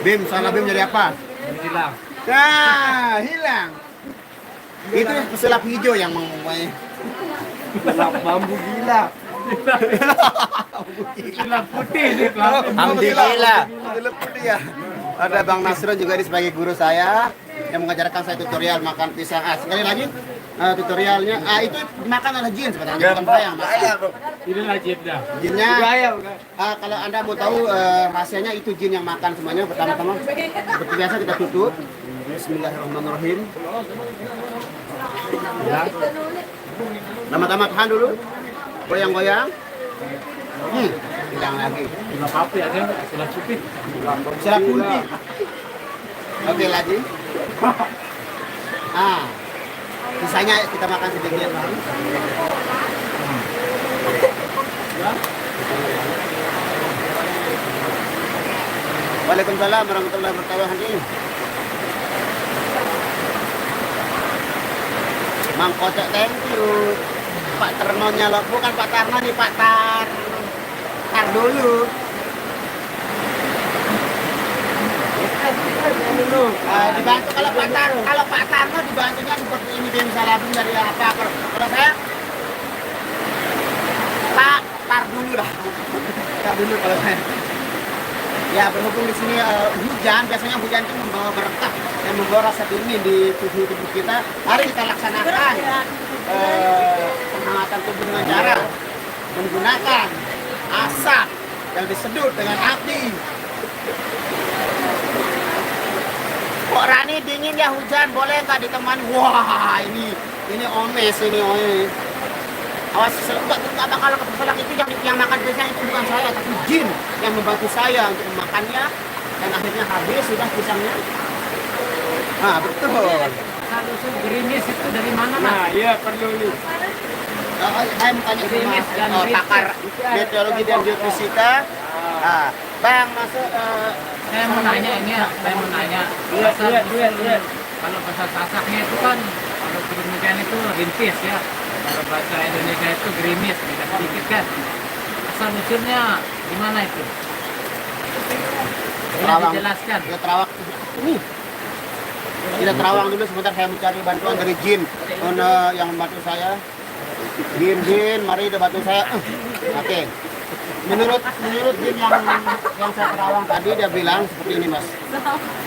Bim, salah Bim jadi apa? Hilang. Nah, hilang. Itu pesulap hijau yang mempunyai pesulap bambu gila. Hilang putih nih, Alhamdulillah. Pesulap putih ya. Ada Bang Nasron juga di sebagai guru saya yang mengajarkan saya tutorial makan pisang. Sekali lagi tutorialnya. Itu dimakan oleh jin sebenarnya bukan saya. Ini lajib dah. Jinnya. Kalau Anda mau tahu rahasianya itu jin yang makan semuanya. Pertama-tama seperti biasa kita tutup. Bismillahirrahmanirrahim. Pertama-tama tahan dulu. Goyang-goyang. Hilang lagi. Hilang apa ya? Hilang putih. Hilang putih. Oke lagi. Sisanya kita makan sedikit. Waalaikumsalam warahmatullahi wabarakatuh. Mang Kocok, thank you. Pak Ternonya loh, bukan Pak Tarno nih, Pak Tar dulu. Dibantu kalau Pak Tarno dibantunya seperti ini dia misalnya dari apa? Kalau saya Pak Tar dulu dah. Tar dulu kalau saya. Ya berhubung di sini hujan, biasanya hujan itu membawa berkah dan membawa rasa dingin di tubuh kita. Mari kita laksanakan penghematan tubuh dengan cara menggunakan asap yang disedot dengan api. Kok Rani dingin ya hujan, boleh nggak ditemani? Wah ini omes ini. Awas nggak bakal kepesolak itu yang makan pisang itu bukan saya tapi jin yang membantu saya untuk memakannya dan akhirnya habis sudah pisangnya. Nah betul. Kalau gerimis itu dari mana mas? Nah, iya perlu nih. Saya mau tanya sama pakar meteorologi dan geofisika. Bang masuk. Saya mau nanya ini ya, Lihat. Kalau bahasa Sasaknya itu kan, kalau gerimis itu rintis ya. Kalau bahasa Indonesia itu gerimis, beda sedikit kan. Asal usulnya gimana itu? Terawang. Dijelaskan. Ya terawang. Kita terawang dulu sebentar, saya mencari bantuan dari jin yang membantu saya. Jin, mari udah bantu saya. Oke. Menurut jin yang saya terawang tadi dia bilang seperti ini mas.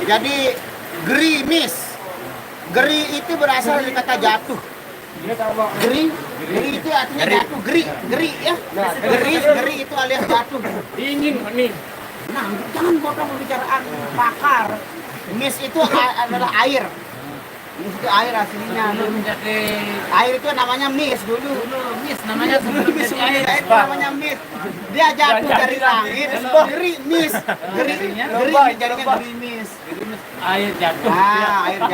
Jadi gerimis, geri itu berasal dari kata jatuh. Geri itu artinya jatuh. Geri ya. Geri itu alias jatuh. Dingin nih. Nah, jangan potong pembicaraan pakar. Mis itu adalah air. Mis itu air aslinya. Menjadi Air itu namanya mis dulu. mis namanya sebelum Mis jadi air. itu namanya mis. Dia jatuh dari langit. Geri mis. Geri jadinya gerimis. Air jatuh. Air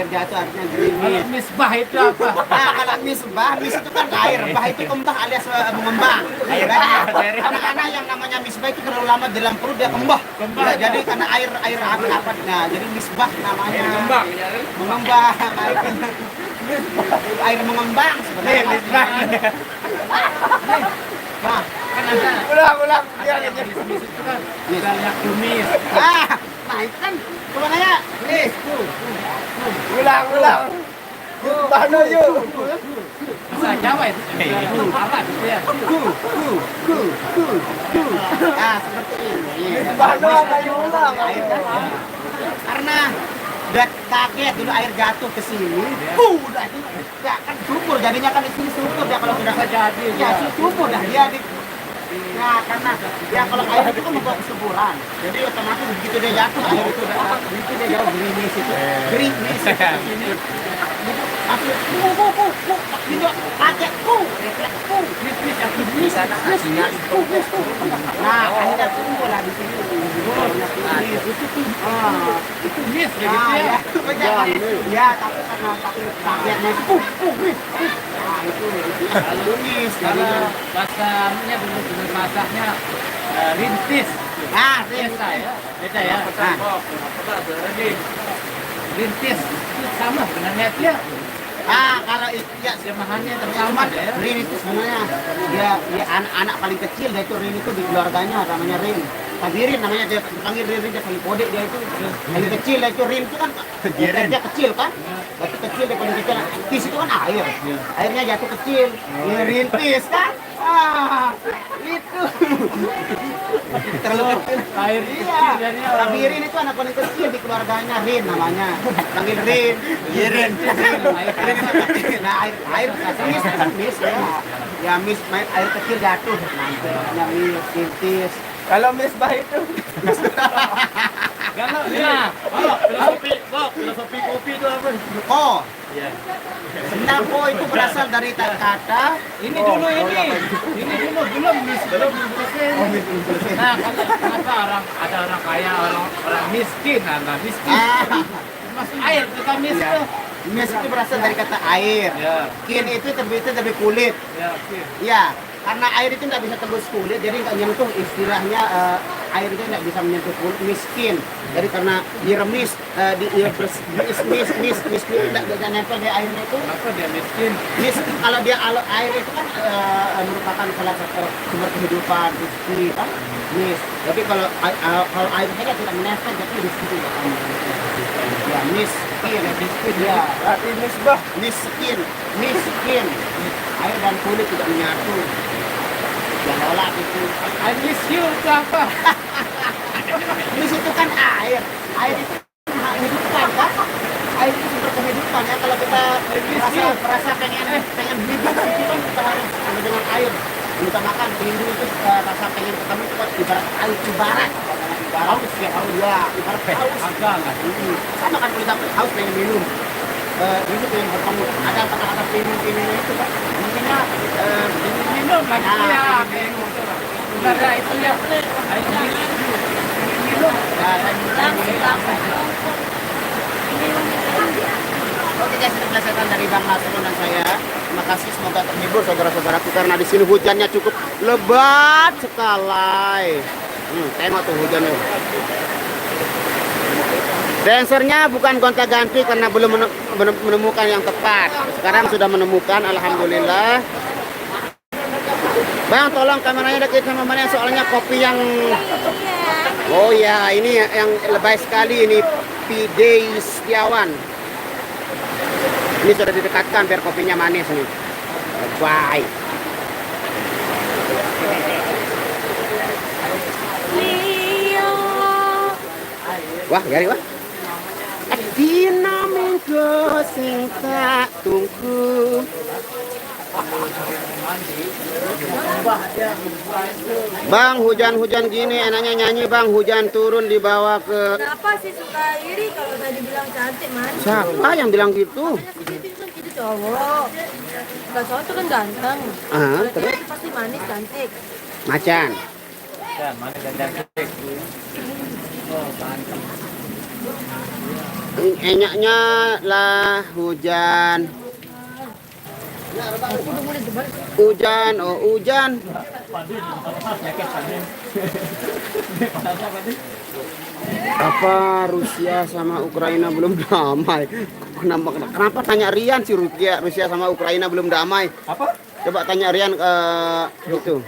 jatuh artinya gerimis. Kalau misbah itu apa? Nah, kalau misbah, mis itu kan air, bah itu kembang alias mengembang. Anak-anak yang namanya misbah itu terlalu lama di dalam perut dia kembang. Ya, jadi karena air apa? Nah, jadi misbah namanya. Mengembang. Air mengembang sebenarnya. Misbah. Nah, Kan ada. ulang. Ada yang mis itu kan. Ada yang kumis. Nah itu kan sebenarnya. Ulang. Mana yuk? Bahasa Jawa itu. Apa gitu ya? Ah, seperti ini. Mana kayu ulang? Karena udah kaget dulu air jatuh ke sini. Udah ya, kan subur jadinya kan di sini subur ya kalau sudah Jadi ya subur dah dia di ya karena ya kalau air itu kan membawa kesuburan. Jadi otomatis begitu dia jatuh air itu udah itu dia jauh gerimis itu. Gerimis di sini. Langsung gitu kaget refleks nah akhirnya kumpul lah di sini itu miss ya, gitu ya. ya tapi karena kagetnya itu nah itu lumis Kalau bahasanya benar-benar masaknya rintis. nah Biasa ya. Beda ya. Rintis itu sama sebenarnya dia. kalau itu ya Jemahannya sama sama ya. Rin itu sebenarnya dia anak paling kecil dia itu Rin itu di keluarganya namanya Rin. Tagirin namanya dia panggil Rin dia paling kode dia itu paling kecil dia itu Rin itu kan dia kecil kan batu kecil dia paling kecil tis itu kan air airnya jatuh kecil ya rintis kan itu terlalu kecil Air iya kecil jadinya. Tagirin itu anak paling kecil di keluarganya Rin namanya panggil Rin iya Rin nah air mis ya mis air kecil jatuh namanya mis rintis. Kalau Miss Bah itu. Kalau ya, filosofi kopi itu apa? Oh, sebenarnya ko itu berasal dari kata Ini dulu ini dulu belum selesai. Nah, kalau ada orang kaya, orang miskin, nah miskin. Masuk air kita miskin. mis itu berasal dari kata air. Ya. Kin itu terbitnya dari kulit. Ya, oke. Ya, karena air itu nggak bisa tembus kulit, jadi nggak nyentuh istilahnya air itu nggak bisa menyentuh kulit miskin. Jadi karena diremis, mis nggak nempel di airnya itu. Kenapa dia miskin? Kalau air itu kan merupakan salah satu sumber kehidupan di sini kan. Mis. Tapi kalau air saja tidak menempel, jadi miskin. Ya miskin ya. Berarti Miss Bah. Miskin. Air dan kulit tidak menyatu. Yang olah itu. I miss you itu apa? Mis itu kan air. Air itu kehidupan kan? Air itu sumber kehidupan ya. Kalau kita merasa pengen hidup itu kan kita harus dengan air. Kita makan rindu itu rasa pengen ketemu itu kan ibarat air haus ya ibarat haus Agak lah. sama kan kita haus pengen minum rindu pengen bertemu ada kata-kata pengen itu kan mungkinnya Minum lagi ya. Udah ada itu ya. Air minum. Oke guys, ini pelesetan dari Bang Nasrul dan saya. Terima kasih, semoga terhibur saudara-saudaraku karena di sini hujannya cukup lebat sekali. Tengok tuh hujannya. Dancernya bukan gonta-ganti karena belum menemukan yang tepat. Sekarang sudah menemukan, alhamdulillah. Bang, tolong kameranya dekat sama mana soalnya kopi yang oh ya, ini yang lebay sekali ini Pidei Setiawan. Ini sudah didekatkan biar kopinya manis nih. Baik. Wah, gari wah. Dina minggu sing tak tunggu. Bang, hujan-hujan gini enaknya nyanyi bang, hujan turun dibawa ke... Kenapa sih suka iri kalau tadi bilang cantik, Man? Siapa yang bilang gitu? Itu cowok. Enggak cowok itu kan ganteng. Ah, Berarti terus? pasti manis, cantik. Macan. Dan mana dan cantik. Oh, mantap. Enyaknya lah hujan. Hujan, oh hujan. Apa Rusia sama Ukraina belum damai? Kenapa tanya Rian sih Rusia sama Ukraina belum damai? Apa? Coba tanya Rian itu.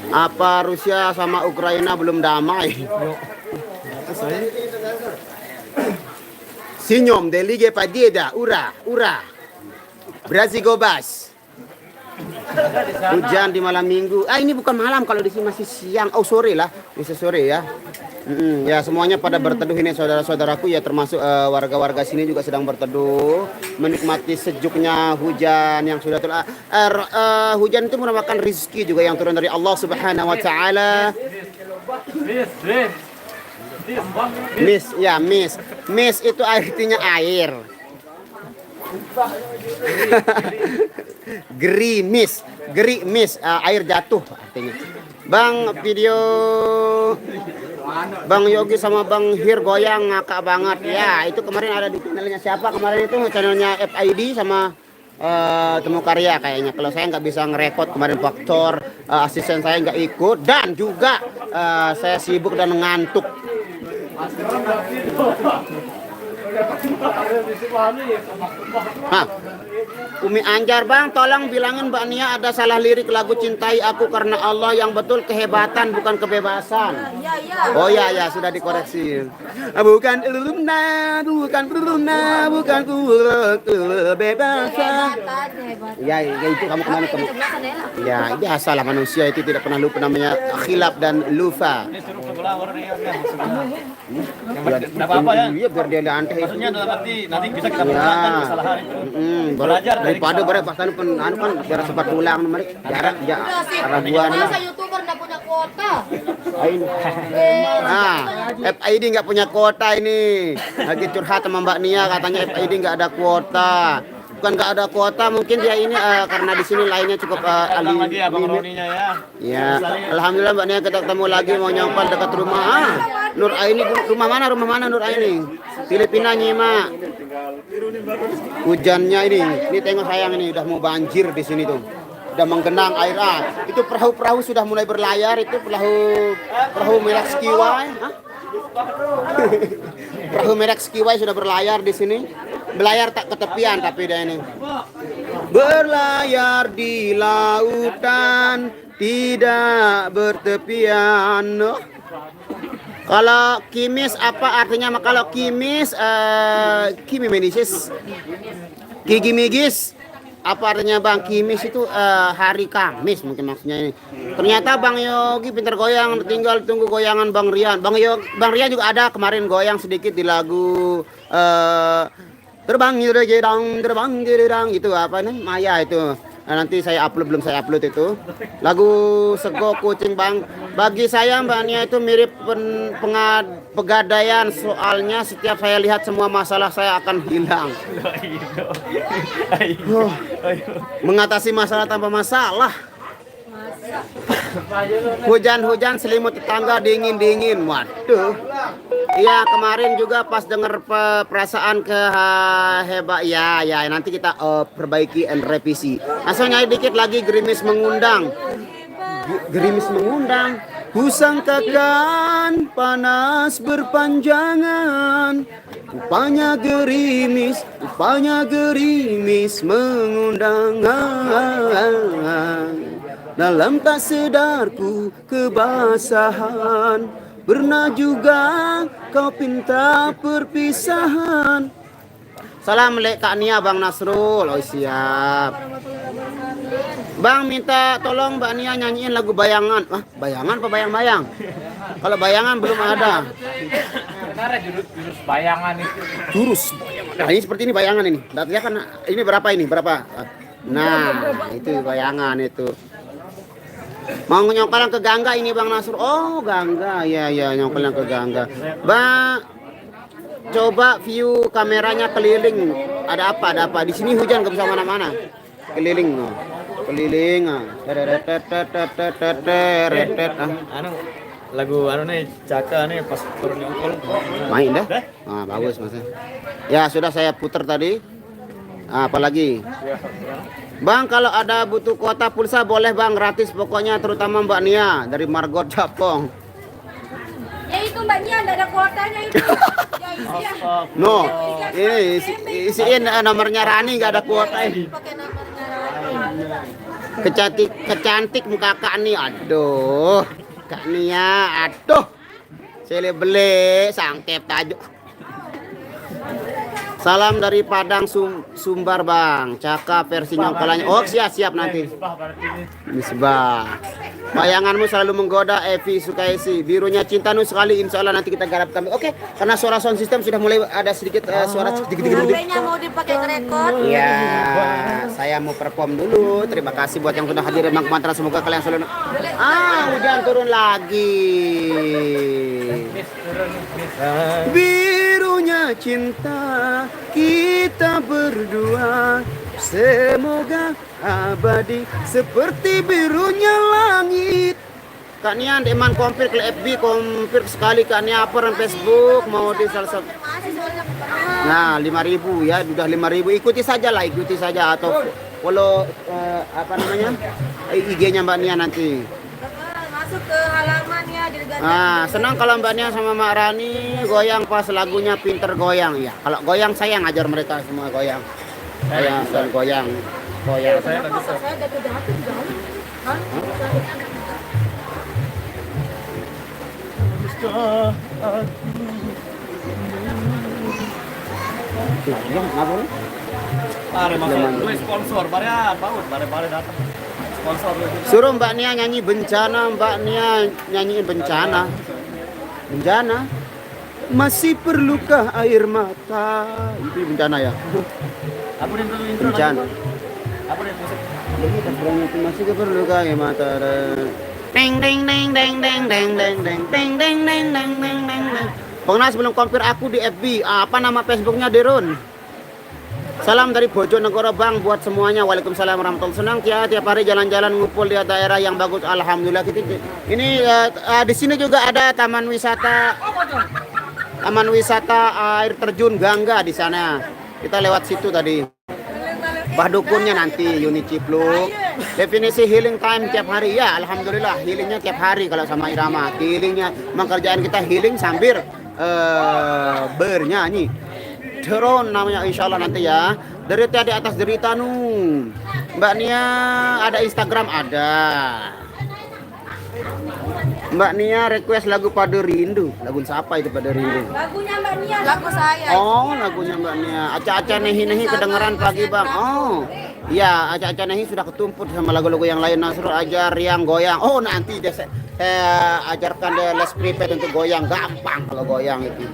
Apa Rusia sama Ukraina belum damai? Senyum, delige padida, ura, ura. Brasil Gobas. Hujan di malam minggu. Ini bukan malam, kalau di sini masih siang. Oh, sore lah. Bisa sore ya. Ya, semuanya pada berteduh ini saudara-saudaraku ya, termasuk warga-warga sini juga sedang berteduh, menikmati sejuknya hujan yang sudah turun. Hujan itu merupakan rizki juga yang turun dari Allah Subhanahu wa taala. Mis itu artinya air. Gerimis, air jatuh artinya. Bang, video Bang Yogi sama Bang Hir goyang ngakak banget. Ya, itu kemarin ada di channelnya siapa kemarin itu, channelnya FID sama Temu Karya kayaknya. Kalau saya nggak bisa ngerekod kemarin, faktor asisten saya nggak ikut, dan juga saya sibuk dan ngantuk. Umi Anjar, Bang, tolong bilangin Mbak Nia ada salah lirik lagu Cintai Aku Karena Allah yang betul kehebatan bukan kebebasan. Oh ya, sudah dikoreksi. Bukan kebebasan. Ya itu kamu kemana kamu? Ya, biasa lah manusia itu tidak pernah lupa, namanya khilaf dan lupa. Enggak apa-apa ya. Iya, biar dia lantai. Maksudnya dalam arti nanti bisa kita pergunakan kesalahan itu. Belajar daripada pas kan biar sempat pulang nomor jarak raguan. Masa YouTuber enggak punya kuota? FID nggak punya kuota ini. Lagi curhat sama Mbak Nia, katanya FID nggak ada kuota. Bukan nggak ada kuota, mungkin dia ini karena di sini lainnya cukup Datang lagi ya Bang Roninya ya. Ya, alhamdulillah Mbak Nia kita ketemu lagi, mau nyamper dekat rumah. Nur Aini, rumah mana Nur Aini? Filipina Nyima. Hujannya ini tengok sayang, ini udah mau banjir di sini tuh. Udah menggenang air. Itu perahu-perahu sudah mulai berlayar, itu perahu merek Skiway. Perahu merek Skiway sudah berlayar di sini. Berlayar tak ke tepian tapi dia ini. Berlayar di lautan tidak bertepian. Kalau kimis apa artinya? Kalau kimis kimimenisis, gigimigis apa artinya Bang? Kimis itu hari Kamis mungkin maksudnya ini. Ternyata Bang Yogi pintar goyang, tinggal tunggu goyangan Bang Rian. Bang Rian juga ada kemarin goyang sedikit di lagu terbang gedang itu apa nih, Maya itu. Nanti saya upload, belum saya upload itu lagu Sego Kucing Bang. Bagi saya Mbak Nia itu mirip pegadaian, soalnya setiap saya lihat semua masalah saya akan hilang. Mengatasi masalah tanpa masalah. Hujan-hujan selimut tetangga dingin-dingin. Waduh. Iya, kemarin juga pas dengar perasaan hebat ya nanti kita perbaiki dan revisi. Langsung nyari dikit lagi, gerimis mengundang. Kusangkakan panas berpanjangan, rupanya gerimis mengundang. Dalam tak sedarku kebasahan, pernah juga kau pinta perpisahan. Salam lek Kak Nia, Bang Nasrul. Oh siap. Bang minta tolong Mbak Nia nyanyiin lagu Bayangan. Bayangan apa bayang-bayang? Kalau Bayangan belum ada. Sebenarnya jurus bayangan itu. Jurus. Nah ini seperti ini Bayangan ini. Datanya kan ini berapa ini? Berapa? Nah itu Bayangan itu. Mau nyongkalan ke Gangga ini Bang Nasrul. Oh Gangga, ya nyongkalan ke Gangga. Bang, coba view kameranya keliling. Ada apa? Di sini hujan nggak bisa mana-mana. Keliling. Lagu nih Caka nih pas turun nyongkol. Main dah. Bagus Mas. Ya sudah saya putar tadi. Apalagi? Bang, kalau ada butuh kuota pulsa boleh Bang, gratis pokoknya, terutama Mbak Nia dari Margot Japong. Ya itu Mbak Nia enggak ada kuotanya itu. Ya isian. No, ini isiin nomornya Rani, nggak ada kuota ini. Pakai nomornya Rani. Kecantik muka Kak Nia. Aduh, Kak Nia, aduh. Saya beli sangkep tajuk. Salam dari Padang Sumbar Bang. Cakap versi nyongkolannya. Oh siap nanti. Misbah. Bayanganmu selalu menggoda Evi Sukaisi. Birunya cinta nu sekali insya Allah nanti kita garap kami. Oke, karena suara sound system sudah mulai ada sedikit suara sedikit. HP-nya mau dipakai ngerekod. Iya, saya mau perform dulu. Terima kasih buat yang sudah hadir di Mantra. Semoga kalian selalu. Hujan turun lagi. Birunya cinta kita berdua, semoga abadi seperti birunya langit. Kak Nian deman kompir ke FB, kompir sekali Kak Nian apa Facebook mau di salah satu. Nah 5.000 ya, sudah 5.000, ikuti saja atau follow apa namanya IG-nya Mbak Nia nanti. Masuk ke halamannya dirganteng. Senang kalau Mbak Nia sama Mbak Rani goyang pas lagunya Pinter Goyang ya. Kalau goyang saya ngajar mereka semua goyang. Goyang. Saya ada kejahatan jauh. Kan? Lu sponsor, bare datang. Sponsor lu. Suruh Mbak Nia nyanyi bencana, Mbak Nia nyanyiin bencana. Bencana. Masih perlukah air mata? Itu bencana ya. Apa yang dulu intro? Bencana. Apa yang musik? Masih perlukah air mata? Deng deng deng deng deng deng deng deng deng deng deng deng deng deng. Pengenal sebelum kompir aku di FB. Apa nama Facebooknya Derun? Salam dari Bojonegoro Bang buat semuanya. Waalaikumsalam warahmatullahi wabarakatuh. Senang tiap hari jalan-jalan ngumpul di daerah yang bagus. Alhamdulillah. Ini di sini juga ada taman wisata air terjun Gangga di sana. Kita lewat situ tadi. Bah dukunnya nanti unit Cipluk. Definisi healing time tiap hari ya. Alhamdulillah healingnya tiap hari kalau sama Irama. Healingnya kerjaan kita healing sambil bernyanyi. Drone namanya insya Allah nanti ya. Derita di atas derita nu. Mbak Nia ada Instagram ada. Mbak Nia request lagu Pada Rindu. Lagu siapa itu Pada Rindu? Lagunya Mbak Nia, lagu saya. Oh lagunya Mbak Nia. Aca-aca nehi-nehi kedengeran pagi Bang. Oh iya, aca-aca nehi sudah ketumput sama lagu-lagu yang lain. Nasrul ajar yang goyang. Oh nanti saya ajarkan dia les private untuk goyang. Gampang kalau goyang itu.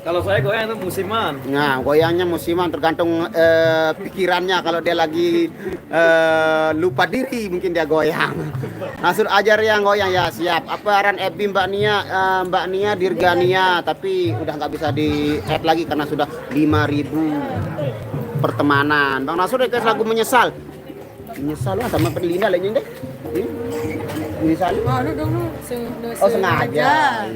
Kalau saya goyang itu musiman. Nah, goyangnya musiman tergantung pikirannya. Kalau dia lagi lupa diri mungkin dia goyang. Langsung ajar yang goyang ya siap. Apa aran FB Mbak Nia Dirgania, tapi udah nggak bisa di add lagi karena sudah 5.000 pertemanan. Bang Nasur request lagu menyesal. Menyesal lah sama Perlinda lainnya deh. Menyesal. Sengaja.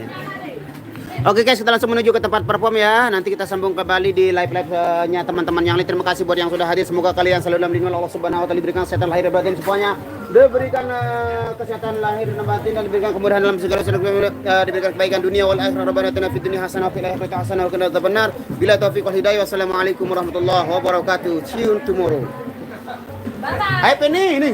Oke guys, kita langsung menuju ke tempat perform ya. Nanti kita sambung kembali di live-nya teman-teman yang lain. Terima kasih buat yang sudah hadir. Semoga kalian selalu dalam lindungan Allah Subhanahu wa taala, diberikan kesehatan lahir dan batin semuanya. Diberikan kesehatan lahir dan batin dan diberikan kemudahan dalam segala sesuatu, diberikan kebaikan dunia wal akhirat. Rabbana atina fid dunya hasanah wa fil akhirati hasanah wa qina adzabannar. Bila taufiq wal hidayah. Wassalamualaikum warahmatullahi wabarakatuh. See you tomorrow. Bye bye. Hai Penny ini.